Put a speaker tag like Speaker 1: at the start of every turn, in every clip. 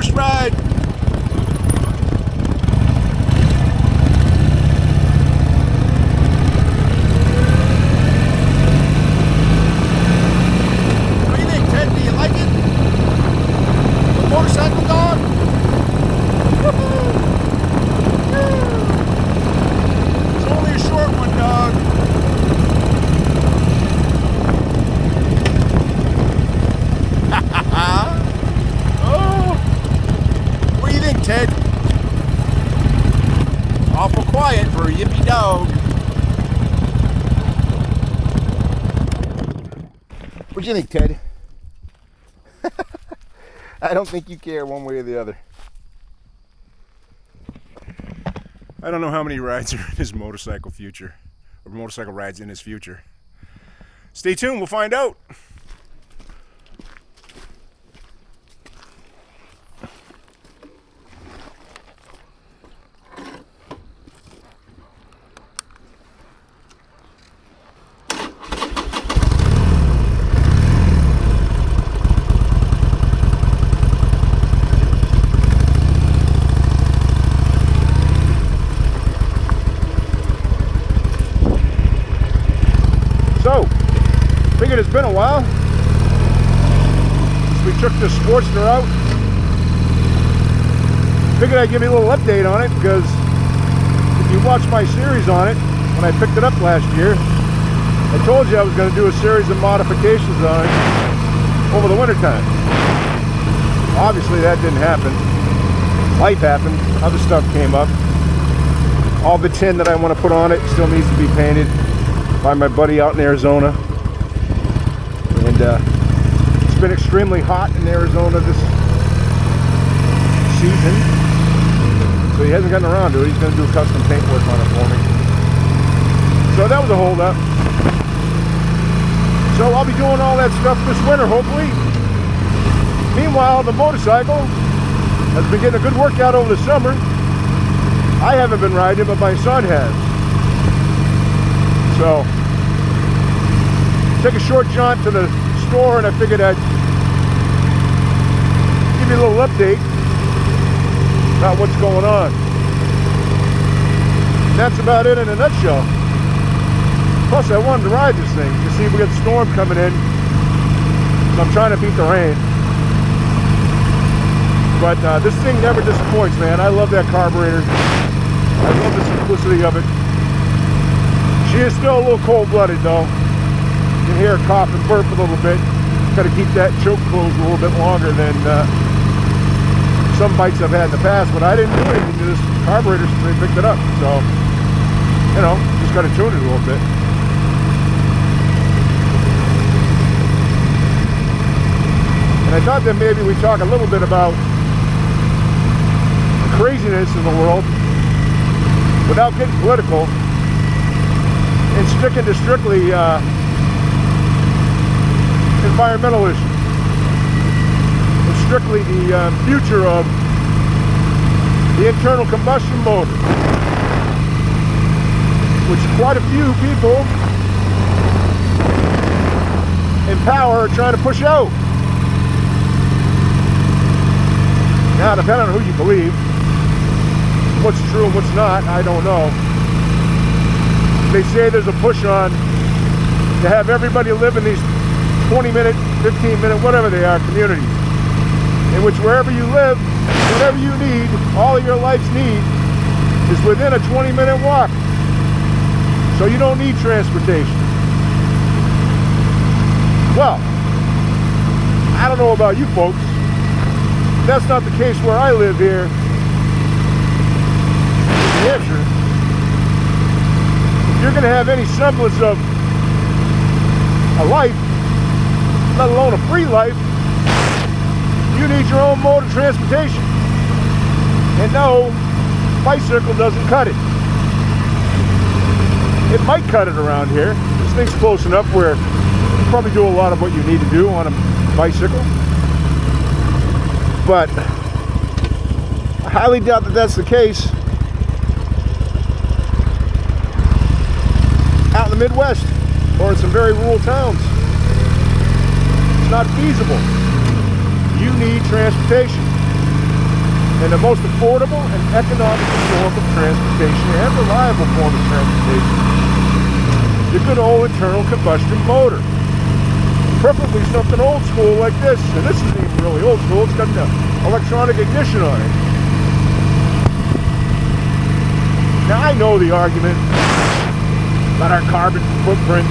Speaker 1: first ride. What do you think, Ted? Do you like it? The motorcycle dog? Woohoo! It's only a short one, dog. Oh, what do you think, Ted? Awful quiet for a yippy dog. What do you think, Ted? I don't think you care one way or the other. I don't know how many rides are in his motorcycle future, or motorcycle rides in his future. Stay tuned, we'll find out. So, figured it's been a while since we took the Sportster out. Figured I'd give you a little update on it, because if you watch my series on it, when I picked it up last year, I told you I was going to do a series of modifications on it over the winter time. Obviously that didn't happen. Life happened, other stuff came up. All the tin that I want to put on it still needs to be painted by my buddy out in Arizona, and it's been extremely hot in Arizona this season, so he hasn't gotten around to it. He's going to do custom paint work on it for me, so that was a hold up. So I'll be doing all that stuff this winter, hopefully. Meanwhile, the motorcycle has been getting a good workout over the summer. I haven't been riding it, but my son has. So, take a short jaunt to the store, and I figured I'd give you a little update about what's going on. And that's about it in a nutshell. Plus, I wanted to ride this thing to see if we get the storm coming in. So I'm trying to beat the rain. But this thing never disappoints, man. I love that carburetor. I love the simplicity of it. She is still a little cold-blooded, though. You can hear her cough and burp a little bit. Got to keep that choke closed a little bit longer than some bikes I've had in the past. But I didn't do anything to this carburetor since they picked it up. So, you know, just got to tune it a little bit. And I thought that maybe we'd talk a little bit about the craziness in the world without getting political, and sticking to strictly environmental issues. It's strictly the future of the internal combustion motor, which quite a few people in power are trying to push out. Now, depending on who you believe, what's true and what's not, I don't know. They say there's a push on to have everybody live in these 20-minute, 15-minute, whatever they are, communities, in which wherever you live, whatever you need, all of your life's need, is within a 20-minute walk. So you don't need transportation. Well, I don't know about you folks. That's not the case where I live here in New Hampshire. If you're going to have any semblance of a life, let alone a free life, you need your own mode of transportation. And no, bicycle doesn't cut it. It might cut it around here. This thing's close enough where you probably do a lot of what you need to do on a bicycle. But I highly doubt that that's the case out in the Midwest or in some very rural towns. It's not feasible. You need transportation. and the most affordable and economical form of transportation and reliable form of transportation, the good old internal combustion motor. Preferably something old school like this, and this isn't even really old school, it's got an electronic ignition on it. Now I know the argument about our carbon footprints.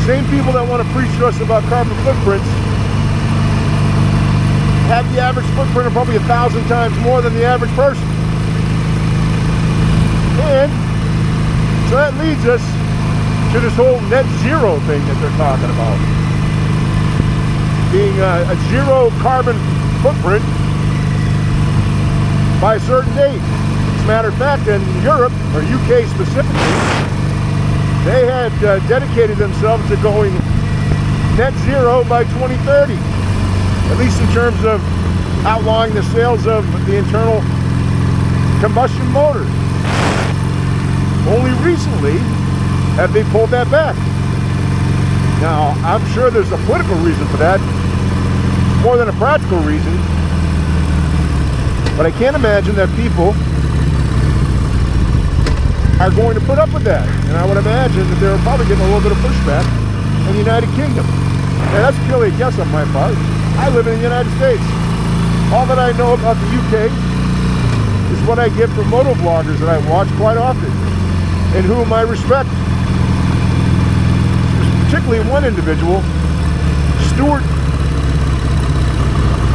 Speaker 1: Same people that want to preach to us about carbon footprints have the average footprint of probably 1,000 times more than the average person. And so that leads us to this whole net zero thing that they're talking about. Being a zero carbon footprint by a certain date. As a matter of fact, in Europe, or UK specifically, they had dedicated themselves to going net zero by 2030. At least in terms of outlawing the sales of the internal combustion motors. Only recently have they pulled that back. Now, I'm sure there's a political reason for that, more than a practical reason, but I can't imagine that people are going to put up with that. And I would imagine that they're probably getting a little bit of pushback in the United Kingdom. And that's purely a guess on my part. I live in the United States. All that I know about the UK is what I get from moto vloggers that I watch quite often, and whom I respect. Particularly one individual, Stuart.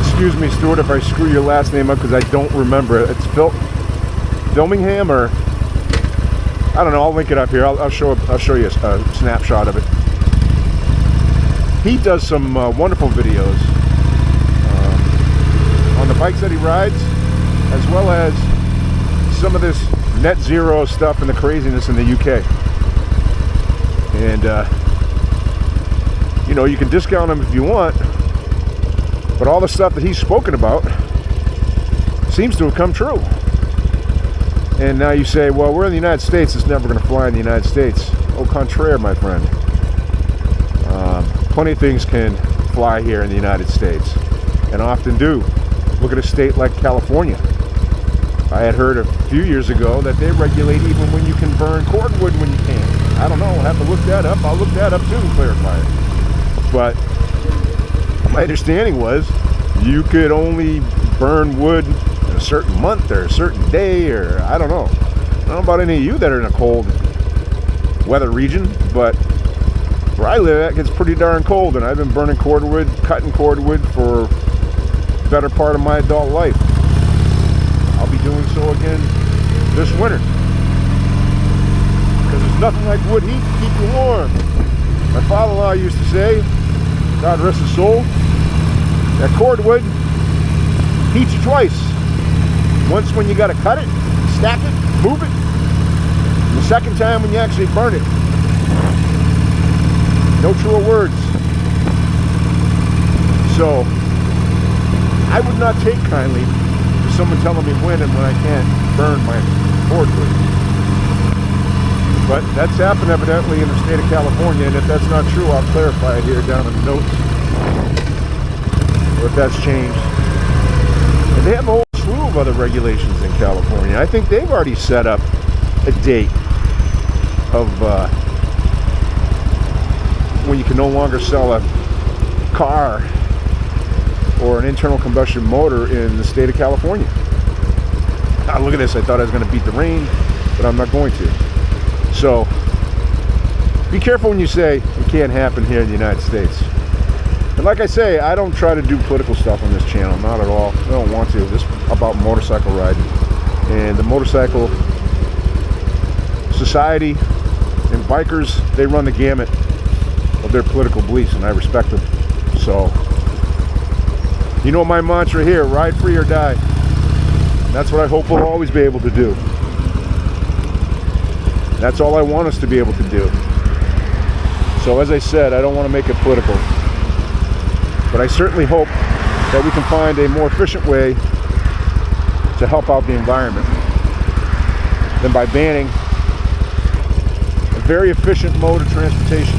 Speaker 1: Excuse me, Stuart, if I screw your last name up because I don't remember it. It's Filmingham, or I don't know. I'll link it up here. I'll show you a snapshot of it. He does some wonderful videos on the bikes that he rides, as well as some of this net zero stuff and the craziness in the UK. And you know, you can discount him if you want, but all the stuff that he's spoken about seems to have come true. And now you say, well, we're in the United States, it's never going to fly in the United States. Au contraire, my friend. Plenty of things can fly here in the United States, and often do. Look at a state like California. I had heard a few years ago that they regulate even when you can burn cordwood when you can. I don't know, I'll have to look that up. I'll look that up too and clarify it. But my understanding was you could only burn wood in a certain month or a certain day, or I don't know. I don't know about any of you that are in a cold weather region, but where I live at, it gets pretty darn cold, and I've been burning cordwood, cutting cordwood for the better part of my adult life. I'll be doing so again this winter, because there's nothing like wood heat to keep you warm. My father-in-law used to say, God rest his soul, that cordwood heats you twice. Once when you got to cut it, stack it, move it, and the second time when you actually burn it. No truer words. So I would not take kindly to someone telling me when and when I can't burn my cordwood. But that's happened evidently in the state of California, and if that's not true, I'll clarify it here down in the notes, or if that's changed. And they have a whole slew of other regulations in California. I think they've already set up a date of when you can no longer sell a car or an internal combustion motor in the state of California. Ah, look at this, I thought I was going to beat the rain, but I'm not going to. So be careful when you say it can't happen here in the United States. And like I say, I don't try to do political stuff on this channel, not at all. I don't want to. This is about motorcycle riding. And the motorcycle society and bikers, they run the gamut of their political beliefs, and I respect them. So, you know my mantra here, ride free or die. And that's what I hope we'll always be able to do. That's all I want us to be able to do. So as I said, I don't want to make it political, but I certainly hope that we can find a more efficient way to help out the environment than by banning a very efficient mode of transportation.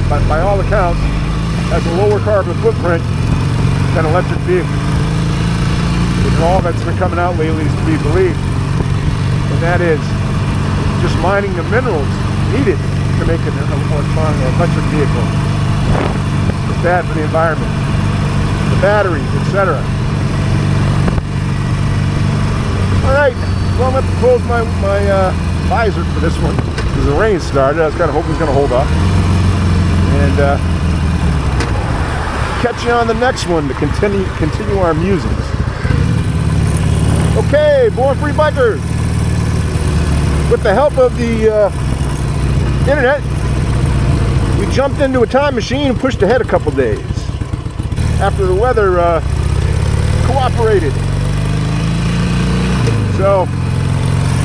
Speaker 1: But by all accounts, has a lower carbon footprint than electric vehicles. And all that's been coming out lately is to be believed. And that is just mining the minerals needed to make an electric vehicle. It's bad for the environment, the batteries, etc. All right, well, I'm going to close my visor for this one because the rain started. I was kind of hoping it was going to hold up. And catch you on the next one to continue our musings. Okay, Born Free Bikers. With the help of the internet, we jumped into a time machine and pushed ahead a couple days after the weather cooperated. So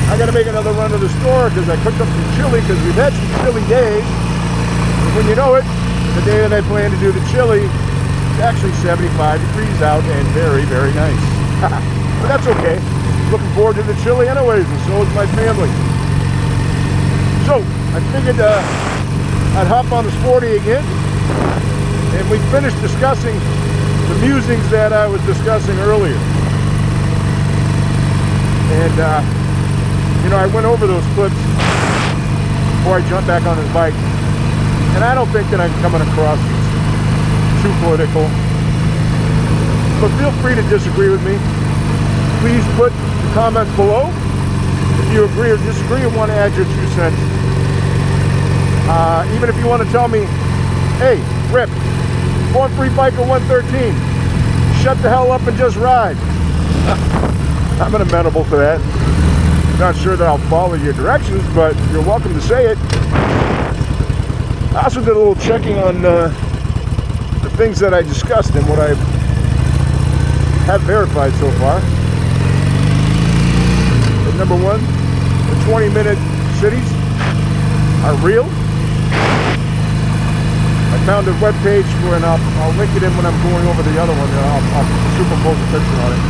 Speaker 1: I got to make another run to the store because I cooked up some chili because we've had some chilly days. And when you know it, the day that I plan to do the chili, it's actually 75 degrees out and very, very nice. But that's okay. Looking forward to the chili anyways, and so is my family. So I figured I'd hop on the Sporty again, and we finished discussing the musings that I was discussing earlier. And you know, I went over those clips before I jumped back on his bike, and I don't think that I'm coming across too political, but feel free to disagree with me. Please put the comments below if you agree or disagree and want to add your 2 cents. Even if you want to tell me, hey, Rip, Born Free Biker 113, shut the hell up and just ride. I'm amenable to that. Not sure that I'll follow your directions, but you're welcome to say it. I also did a little checking on the things that I discussed and what I have verified so far. But number 1, the 20-minute cities are real. I found a webpage and I'll link it in when I'm going over the other one. I'll superimpose a picture on it.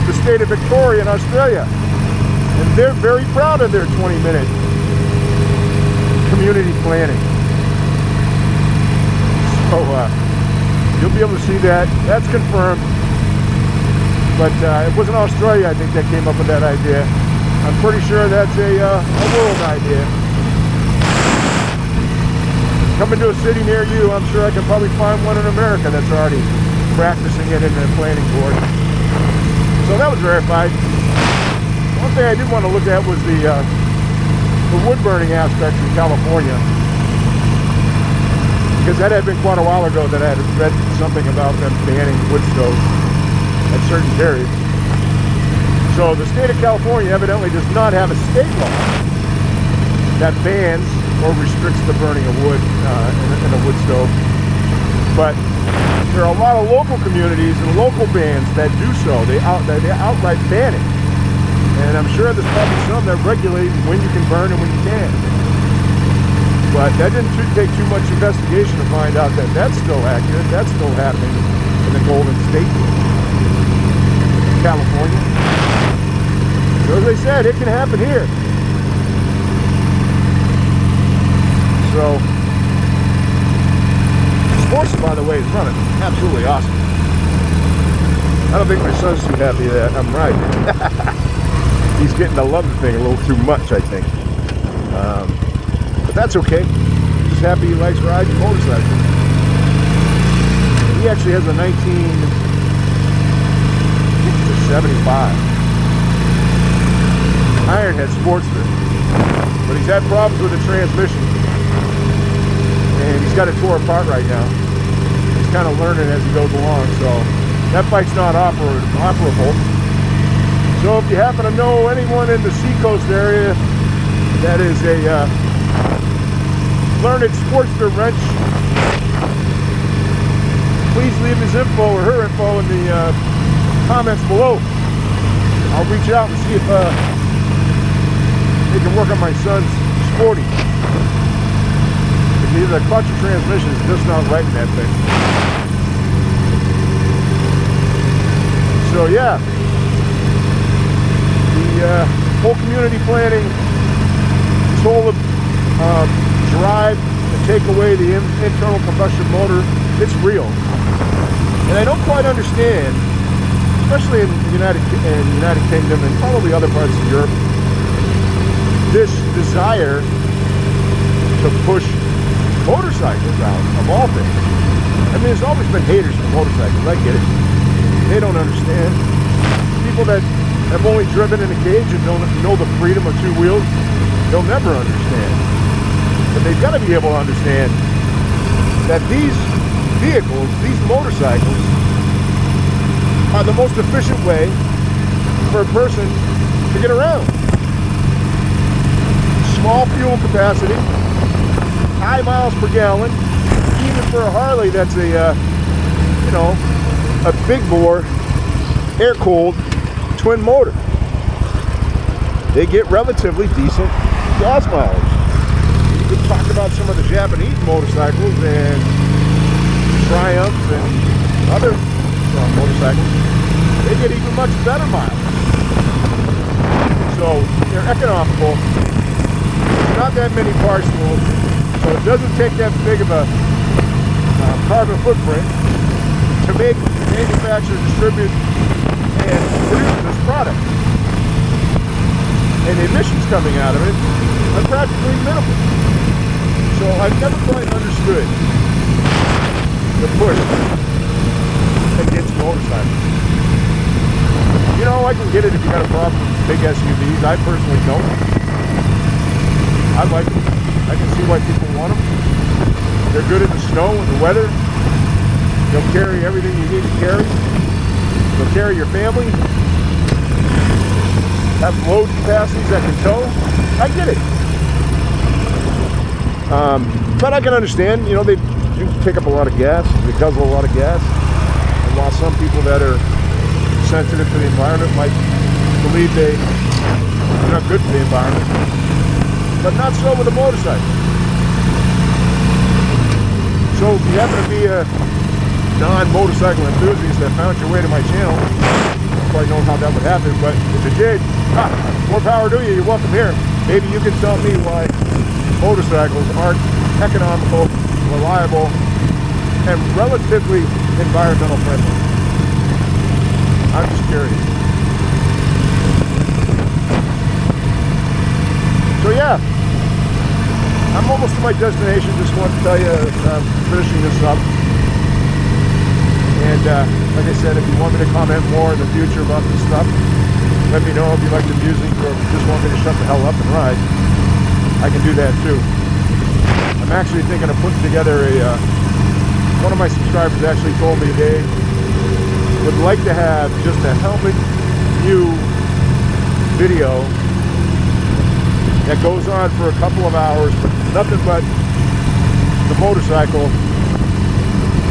Speaker 1: The state of Victoria in Australia, and they're very proud of their 20-minute community planning. So you'll be able to see that. That's confirmed. But it wasn't Australia, I think, that came up with that idea. I'm pretty sure that's a world idea. Coming to a city near you, I'm sure I can probably find one in America that's already practicing it in their planning board. So that was verified. One thing I did want to look at was the wood burning aspect in California, because that had been quite a while ago that I had read something about them banning wood stoves at certain periods. So the state of California evidently does not have a state law that bans or restricts the burning of wood in a wood stove. But there are a lot of local communities and local bands that do so. They outright ban it. And I'm sure there's probably some that regulate when you can burn and when you can't. But that didn't take too much investigation to find out that that's still accurate. That's still happening in the Golden State, California. So as I said, it can happen here. So, Sportster, by the way, is running absolutely awesome. I don't think my son's too happy that I'm riding it. He's getting to love the thing a little too much, I think. But that's okay. Just happy he likes riding motorcycles. He actually has a 1975 Ironhead Sportster, but he's had problems with the transmission. And he's got it tore apart right now. He's kind of learning as he goes along, so that bike's not operable. So if you happen to know anyone in the Seacoast area that is a learned Sportster wrench, please leave his info or her info in the comments below. I'll reach out and see if they can work on my son's Sporty. Either the clutch or transmission is just not right in that thing. So yeah, the whole community planning, this whole drive to take away the internal combustion motor, it's real. And I don't quite understand especially in the United Kingdom and probably other parts of Europe, this desire to push motorcycles out of all things. I mean, there's always been haters for motorcycles. I get it. They don't understand. People that have only driven in a cage and don't know the freedom of two wheels, they'll never understand. But they've got to be able to understand that these vehicles, these motorcycles, are the most efficient way for a person to get around. Small fuel capacity, high miles per gallon. Even for a Harley, that's a a big bore, air-cooled twin motor. They get relatively decent gas mileage. You can talk about some of the Japanese motorcycles and Triumphs and other motorcycles. They get even much better mileage. So they're economical. There's not that many parts to them, so it doesn't take that big of a carbon footprint to make, manufacture, distribute, and produce this product. And the emissions coming out of it are practically minimal. So I've never quite understood the push against motorcycles. You know, I can get it if you got a problem with big SUVs. I personally don't. I like them. I can see why people want them. They're good in the snow and the weather. They'll carry everything you need to carry. They'll carry your family. Have load capacities that can tow. I get it. But I can understand, you know, they do take up a lot of gas. They guzzle a lot of gas. And while some people that are sensitive to the environment might believe they're not good for the environment, but not so with a motorcycle. So if you happen to be a non-motorcycle enthusiast that found your way to my channel, I don't quite know how that would happen, but if it did, more power to you. You're welcome here. Maybe you can tell me why motorcycles aren't economical, reliable, and relatively environmental friendly. I'm just curious. So yeah, I'm almost to my destination. Just want to tell you I'm finishing this up. And like I said, if you want me to comment more in the future about this stuff, let me know. If you like the music or just want me to shut the hell up and ride, I can do that too. I'm actually thinking of putting together a, one of my subscribers actually told me they would like to have just a helmet view video that goes on for a couple of hours, but nothing but the motorcycle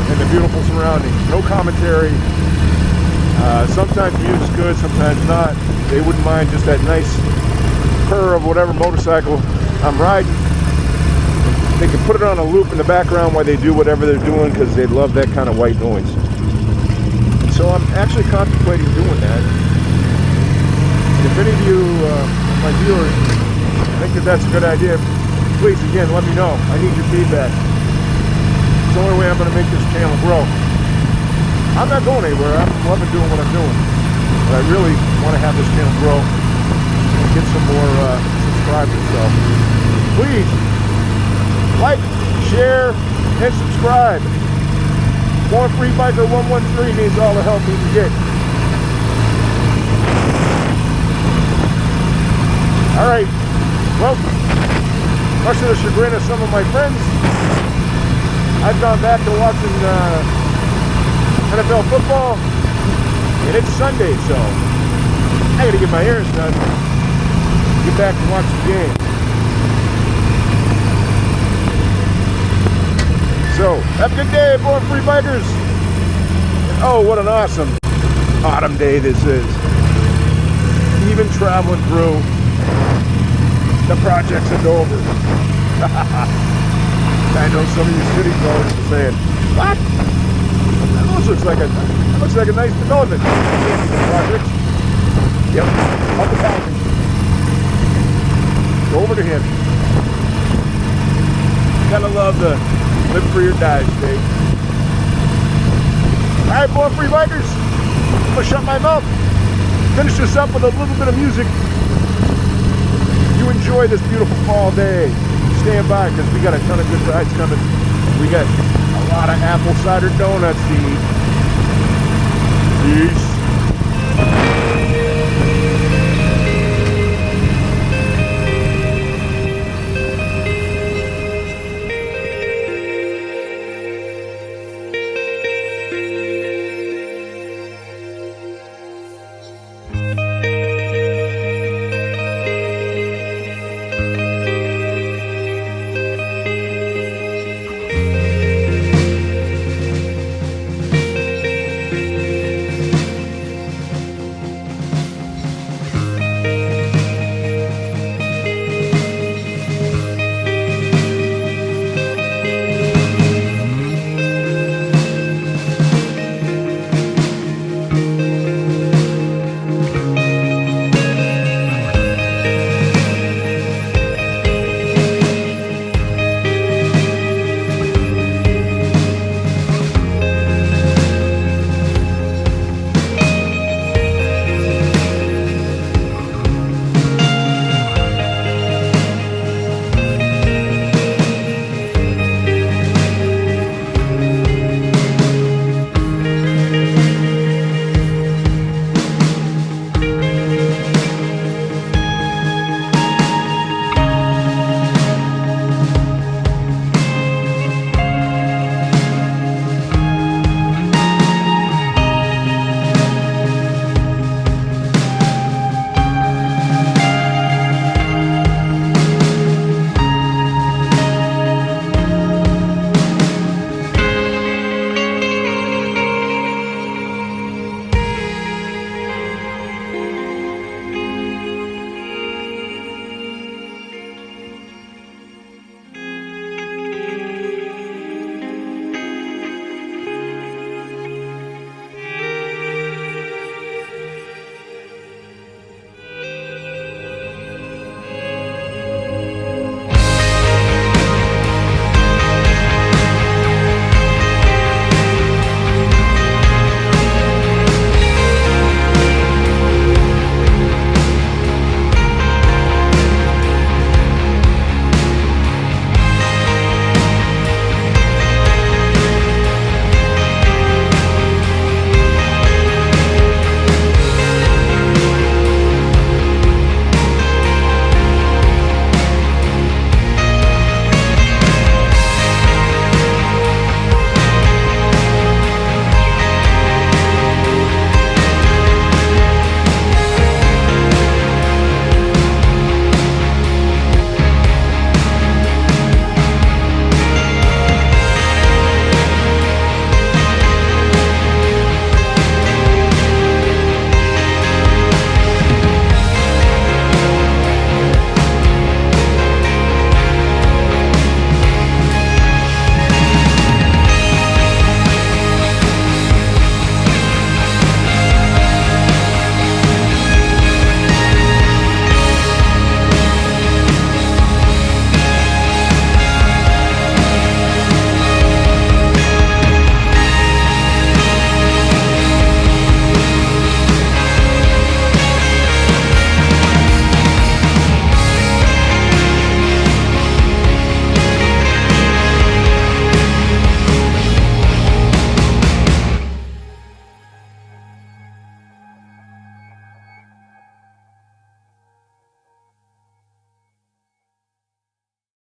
Speaker 1: and the beautiful surroundings. No commentary. Sometimes music is good, sometimes not. They wouldn't mind just that nice purr of whatever motorcycle I'm riding. They can put it on a loop in the background while they do whatever they're doing because they love that kind of white noise. So I'm actually contemplating doing that. And if any of you, my viewers, think that that's a good idea, please, again, let me know. I need your feedback. It's the only way I'm going to make this channel grow. I'm not going anywhere. I'm loving doing what I'm doing. But I really want to have this channel grow and get some more subscribers. So please, like, share, and subscribe. Born Free Biker 113 needs all the help he can get. Alright, well, much to the chagrin of some of my friends, I've gone back to watching NFL football, and it's Sunday, so I gotta get my ears done, get back and watch the game. So, have a good day, Born Free Bikers. And oh, what an awesome autumn day this is. Even traveling through the projects in Dover. I know some of you city dwellers are saying, what? That looks like a nice development. Projects. Yep, public housing. Go over to him. Gotta love the live free or die state. Alright, Born Free Bikers. I'm gonna shut my mouth. Finish this up with a little bit of music. You enjoy this beautiful fall day. Stand by, because we got a ton of good rides coming. We got a lot of apple cider donuts to eat. Peace.